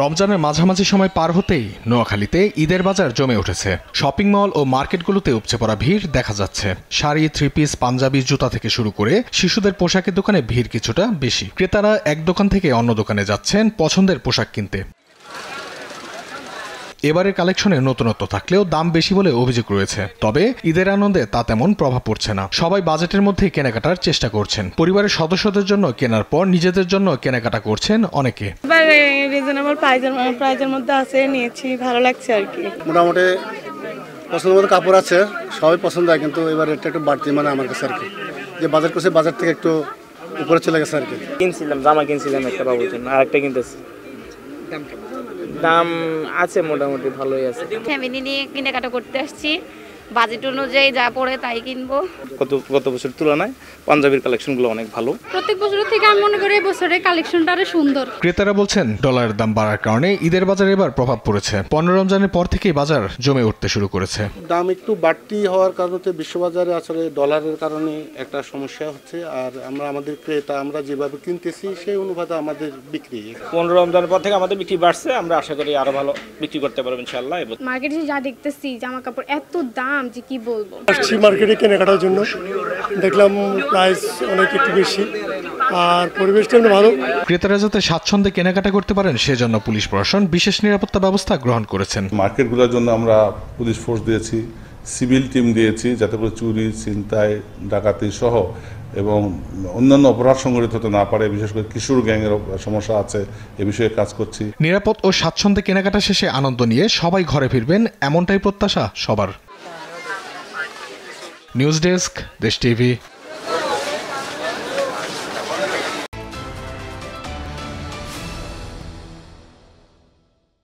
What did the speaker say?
রমজানের মাঝামাঝি সময় পার হতেই নোয়াখালীতে ঈদের বাজার জমে উঠেছে। শপিং মল ও মার্কেটগুলোতে উপচে পড়া ভিড় দেখা যাচ্ছে। শাড়ি, থ্রি পিস, পাঞ্জাবি, জুতা থেকে শুরু করে শিশুদের পোশাকের দোকানে ভিড় কিছুটা বেশি। ক্রেতারা এক দোকান থেকে অন্য দোকানে যাচ্ছেন পছন্দের পোশাক কিনতে। এবারের কালেকশনে নতুনত্ব থাকলেও দাম বেশি বলে অভিযোগ রয়েছে। তবে ঈদের আনন্দে তা তেমন প্রভাব পড়ছে না। সবাই বাজেটের মধ্যেই কেনাকাটার চেষ্টা করছেন। পরিবারের সদস্যদের জন্য কেনার পর নিজেদের জন্য কেনাকাটা করছেন অনেকে। রিজনেবল প্রাইজের মধ্যে আছে, নিয়েছি, ভালো লাগছে আর কি। মোটামুটি পছন্দ মতো কাপড় আছে, সবাই পছন্দ হয়, কিন্তু এবার এটা একটু বাড়তি মানে আমার কাছে আর কি, যে বাজার করছে বাজার থেকে একটু উপরে চলে গেছে আর কি। কিনছিলাম, জামা কিনছিলাম একটা বাবুর জন্য, আর একটা কিনতেছি। দাম আছে মোটামুটি ভালোই আছে। ফ্যামিলি নিয়ে কেনাকাটা করতে আসছি, বাজেট অনুযায়ী যা পড়ে তাই কিনবো। গত বছরের তুলনায় পাঞ্জাবির কালেকশনগুলো অনেক ভালো। প্রত্যেক বছরের থেকে আমি মনে করি এই বছরের কালেকশনটা আরো সুন্দর। ক্রেতারা বলছেন ডলারের দাম বাড়ার কারণে ঈদের বাজারে এবার প্রভাব পড়েছে। 15 রমজানের পর থেকেই বাজার জমে উঠতে শুরু করেছে। দাম একটু বাড়তি হওয়ার কারণে বিশ্ববাজারে আসলে ডলারের কারণে একটা সমস্যা হচ্ছে, আর আমরা আমাদের ক্রেতা আমরা যেভাবে কিনতেছি সেই অনুপাতে আমাদের বিক্রি 15 রমজানের পর থেকে আমাদের বিক্রি বাড়ছে। আমরা আশা করি আরো ভালো বিক্রি করতে পারবো ইনশাআল্লাহ। মার্কেটে যা দেখতেছি জামা কাপড় এত দাম যে কি বলবো। আসছি মার্কেটে কেনাকাটার জন্য, দেখলাম প্রাইস অনেক একটু বেশি আর পরিবেশটা ভালো। ক্রেতারা যাতে স্বাচ্ছন্দ্যে কেনাকাটা করতে পারেন সেজন্য পুলিশ প্রশাসন বিশেষ নিরাপত্তা ব্যবস্থা গ্রহণ করেছেন। মার্কেটগুলোর জন্য আমরা পুলিশ ফোর্স দিয়েছি, সিভিল টিম দিয়েছি, যাতে করে চুরি, ছিনতাই, ডাকাতি সহ এবং অন্যান্য অপরাধ সংঘটিত হতে না পারে। বিশেষ করে কিশোর গ্যাংয়ের সমস্যা আছে, এ বিষয়ে কাজ করছি। নিরাপদ ও স্বাচ্ছন্দ্যে কেনাকাটা শেষে আনন্দ নিয়ে সবাই ঘরে ফিরবেন, এমনটাই প্রত্যাশা সবার। নিউজ ডেস্ক, দেশ টিভি।